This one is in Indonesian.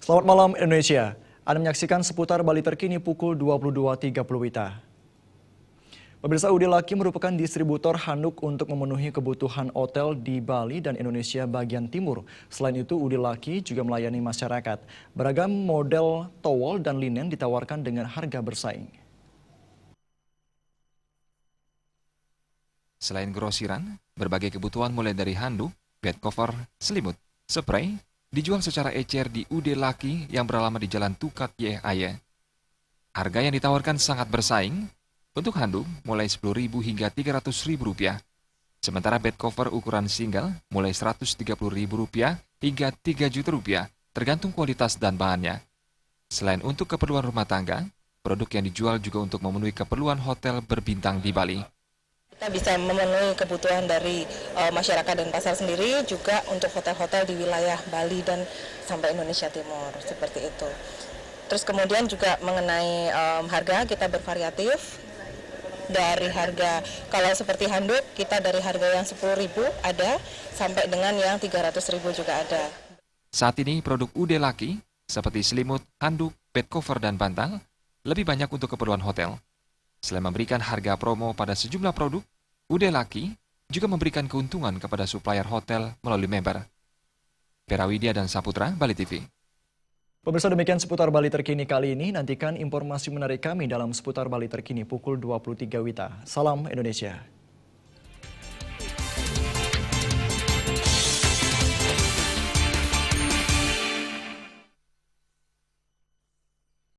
Selamat malam Indonesia. Anda menyaksikan seputar Bali terkini pukul 22.30 WITA. Pemirsa, UD Lucky merupakan distributor handuk untuk memenuhi kebutuhan hotel di Bali dan Indonesia bagian timur. Selain itu, UD Lucky juga melayani masyarakat. Beragam model towel dan linen ditawarkan dengan harga bersaing. Selain grosiran, berbagai kebutuhan mulai dari handuk, bed cover, selimut, spray, dijual secara ecer di UD Lucky yang beralamat di Jalan Tukat YAY. Harga yang ditawarkan sangat bersaing. Untuk handuk mulai Rp10.000 hingga Rp300.000. Sementara bed cover ukuran single mulai Rp130.000 hingga Rp3 juta, tergantung kualitas dan bahannya. Selain untuk keperluan rumah tangga, produk yang dijual juga untuk memenuhi keperluan hotel berbintang di Bali. Kita bisa memenuhi kebutuhan dari masyarakat dan pasar sendiri, juga untuk hotel-hotel di wilayah Bali dan sampai Indonesia Timur, seperti itu. Terus kemudian juga mengenai harga, kita bervariatif. Dari harga, kalau seperti handuk, kita dari harga yang Rp10.000 ada, sampai dengan yang Rp300.000 juga ada. Saat ini produk UD Lucky, seperti selimut, handuk, bed cover, dan bantal, lebih banyak untuk keperluan hotel. Selain memberikan harga promo pada sejumlah produk, UD Lucky juga memberikan keuntungan kepada supplier hotel melalui member. Perawidya dan Saputra, Bali TV. Pemirsa, demikian seputar Bali terkini kali ini. Nantikan informasi menarik kami dalam seputar Bali terkini pukul 23 WITA. Salam Indonesia.